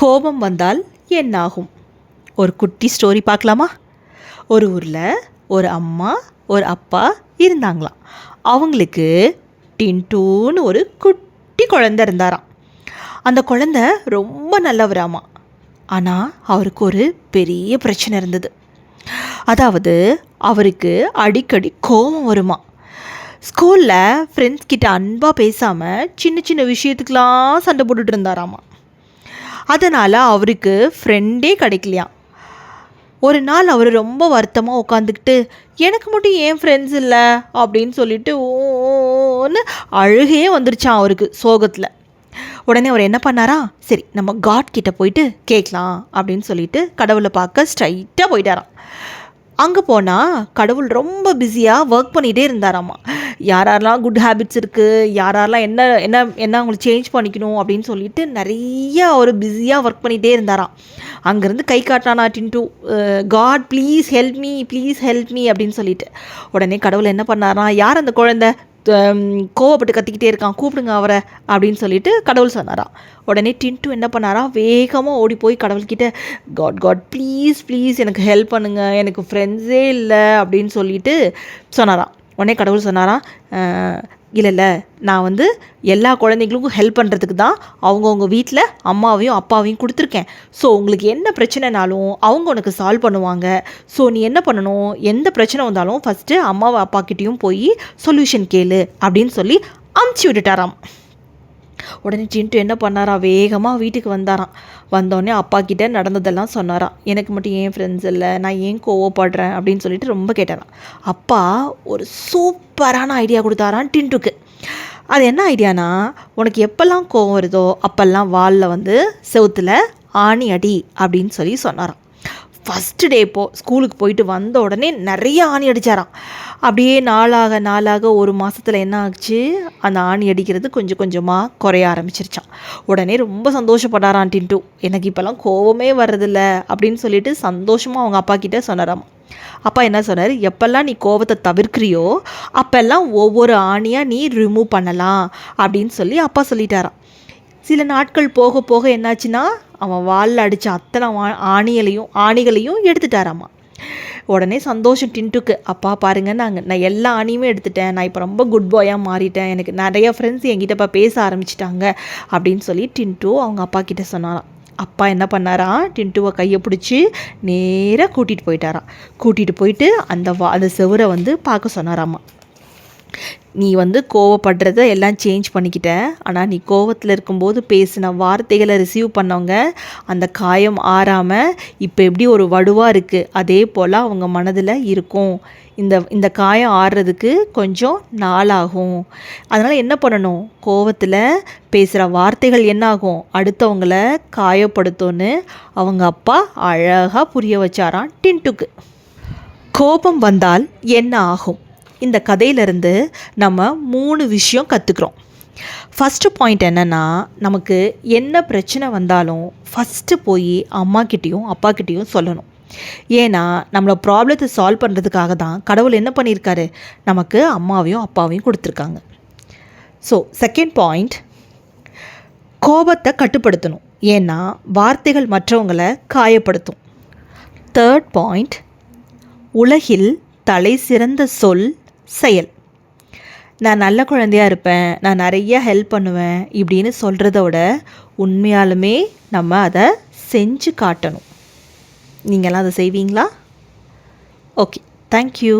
கோபம் வந்தால் என்னாகும்? ஒரு குட்டி ஸ்டோரி பார்க்கலாமா? ஒரு ஊரில் ஒரு அம்மா ஒரு அப்பா இருந்தாங்களாம். அவங்களுக்கு டின்டூன்னு ஒரு குட்டி குழந்தை இருந்தாராம். அந்த குழந்தை ரொம்ப நல்லவராமா. ஆனால் அவருக்கு ஒரு பெரிய பிரச்சனை இருந்தது. அதாவது அவருக்கு அடிக்கடி கோபம் வருமா. ஸ்கூலில் ஃப்ரெண்ட்ஸ் கிட்ட அன்பாக பேசாமல் சின்ன சின்ன விஷயத்துக்கெலாம் சண்டை போட்டுட்டு இருந்தாராமா. அதனால் அவருக்கு ஃப்ரெண்டே கிடைக்கலையாம். ஒரு நாள் அவர் ரொம்ப வருத்தமாக உட்காந்துக்கிட்டு, எனக்கு மட்டும் ஏன் ஃப்ரெண்ட்ஸ் இல்லை அப்படின்னு சொல்லிட்டு ஓன்னு அழுகையே வந்துருச்சான் அவருக்கு சோகத்தில். உடனே அவர் என்ன பண்ணாரா, சரி நம்ம காட் கிட்ட போயிட்டு கேட்கலாம் அப்படின்னு சொல்லிட்டு கடவுளை பார்க்க ஸ்ட்ரைட்டாக போயிட்டாராம். அங்கே போனால் கடவுள் ரொம்ப பிஸியாக ஒர்க் பண்ணிகிட்டே இருந்தாராம்மா. யாரெல்லாம் குட் ஹேபிட்ஸ் இருக்குது, யாரெல்லாம் என்ன என்ன என்ன அவங்களை சேஞ்ச் பண்ணிக்கணும் அப்படின்னு சொல்லிட்டு நிறையா ஒரு பிஸியாக ஒர்க் பண்ணிகிட்டே இருந்தாராம். அங்கேருந்து கை காட்டானா Tintu, god please help me, please help me அப்படின்னு சொல்லிட்டு. உடனே கடவுள் என்ன பண்ணாராம், யார் அந்த குழந்தை கோவப்பட்டு கத்திக்கிட்டே இருக்கான், கூப்பிடுங்க அவரை அப்படின்னு சொல்லிட்டு கடவுள் சொன்னாராம். உடனே டின்டூ என்ன பண்ணாரா, வேகமாக ஓடி போய் கடவுள்கிட்ட, காட் காட் ப்ளீஸ் ப்ளீஸ் எனக்கு ஹெல்ப் பண்ணுங்கள், எனக்கு ஃப்ரெண்ட்ஸே இல்லை அப்படின்னு சொல்லிட்டு சொன்னாராம். உடனே கடவுள் சொன்னாராம், இல்லை நான் எல்லா குழந்தைங்களுக்கும் ஹெல்ப் பண்ணுறதுக்கு தான் அவங்கவுங்க வீட்டில் அம்மாவையும் அப்பாவையும் கொடுத்துருக்கேன். ஸோ உங்களுக்கு என்ன பிரச்சனைனாலும் அவங்க உனக்கு சால்வ் பண்ணுவாங்க. ஸோ நீ என்ன பண்ணணும், எந்த பிரச்சனை வந்தாலும் ஃபஸ்ட்டு அம்மாவை அப்பாக்கிட்டேயும் போய் சொல்யூஷன் கேளு அப்படின்னு சொல்லி அமுச்சு விட்டுட்டாராம். உடனே டின்டூ என்ன பண்ணாராம், வேகமாக வீட்டுக்கு வந்தாராம். வந்தோடனே அப்பா கிட்டே நடந்ததெல்லாம் சொன்னாராம். எனக்கு மட்டும் ஏன் ஃப்ரெண்ட்ஸ் இல்லை, நான் ஏன் கோவப்படுறேன் அப்படின்னு சொல்லிட்டு ரொம்ப கேட்டாராம். அப்பா ஒரு சூப்பரான ஐடியா கொடுத்தாராம் டின்டூக்கு. அது என்ன ஐடியானா, உனக்கு எப்போல்லாம் கோவம் வருதோ அப்போல்லாம் வாலில் செவுத்தில் ஆணி அடி அப்படின்னு சொல்லி சொன்னாராம். ஃபஸ்ட்டு டே ஸ்கூலுக்கு போயிட்டு வந்த உடனே நிறைய ஆணி அடித்தாராம். அப்படியே நாளாக ஒரு மாதத்தில் என்ன ஆச்சு, அந்த ஆணி அடிக்கிறது கொஞ்சம் கொஞ்சமாக குறைய ஆரம்பிச்சிருச்சான். உடனே ரொம்ப சந்தோஷப்படாரான் டின்டூ, எனக்கு இப்போல்லாம் கோவமே வர்றதில்ல அப்படின்னு சொல்லிட்டு சந்தோஷமாக அவங்க அப்பா கிட்டே சொன்னாராம். அப்பா என்ன சொன்னார், எப்பெல்லாம் நீ கோவத்தை தவிர்க்கிறியோ அப்போல்லாம் ஒவ்வொரு ஆணியாக நீ ரிமூவ் பண்ணலாம் அப்படின்னு சொல்லி அப்பா சொல்லிட்டாராம். சில நாட்கள் போக போக என்னாச்சுன்னா, அவன் வாலில் அடித்த அத்தனை ஆணிகளையும் எடுத்துட்டாராம்மா. உடனே சந்தோஷம் டின்டூக்கு, அப்பா பாருங்கள் நான் எல்லா ஆணியுமே எடுத்துட்டேன், நான் இப்போ ரொம்ப குட் பாயாக மாறிட்டேன், எனக்கு நிறைய ஃப்ரெண்ட்ஸ் என்கிட்ட இப்போ பேச ஆரம்பிச்சிட்டாங்க அப்படின்னு சொல்லி டின்டூ அவங்க அப்பா கிட்டே சொன்னாராம். அப்பா என்ன பண்ணாராம், டின்டூவை கையை பிடிச்சி நேராக கூட்டிகிட்டு போயிட்டு அந்த செவரை பார்க்க சொன்னாராம்மா. நீ கோவப்படுறத எல்லாம் சேஞ்ச் பண்ணிக்கிட்ட, ஆனால் நீ கோவத்தில் இருக்கும்போது பேசின வார்த்தைகளை ரிசீவ் பண்ணவங்க அந்த காயம் ஆறாமல் இப்போ எப்படி ஒரு வடுவாக இருக்குது, அதே போல் அவங்க மனதில் இருக்கும். இந்த காயம் ஆறுறதுக்கு கொஞ்சம் நாளாகும். அதனால் என்ன பண்ணணும், கோவத்தில் பேசுகிற வார்த்தைகள் என்னாகும், அடுத்தவங்கள காயப்படுத்தும்னு அவங்க அப்பா அழகாக புரிய வச்சாராம் டின்டூக்கு. கோபம் வந்தால் என்ன ஆகும்? இந்த கதையிலேருந்து நம்ம 3 விஷயம் கற்றுக்குறோம். ஃபஸ்ட்டு பாயிண்ட் என்னென்னா, நமக்கு என்ன பிரச்சனை வந்தாலும் ஃபஸ்ட்டு போய் அம்மாக்கிட்டேயும் அப்பாக்கிட்டேயும் சொல்லணும். ஏன்னா நம்மளை ப்ராப்ளத்தை சால்வ் பண்ணுறதுக்காக தான் கடவுள் என்ன பண்ணியிருக்காரு, நமக்கு அம்மாவையும் அப்பாவையும் கொடுத்துருக்காங்க. ஸோ செகண்ட் பாயிண்ட், கோபத்தை கட்டுப்படுத்தணும். ஏன்னா வார்த்தைகள் மற்றவங்களை காயப்படுத்தும். தேர்ட் பாயிண்ட், உலகில் தலை சிறந்த சொல் செயல். நான் நல்ல குழந்தையாக இருப்பேன், நான் நிறைய ஹெல்ப் பண்ணுவேன் இப்படின்னு சொல்கிறத விட உண்மையாலுமே நம்ம அதை செஞ்சு காட்டணும். நீங்களாம் அதை செய்வீங்களா? Okay, thank you.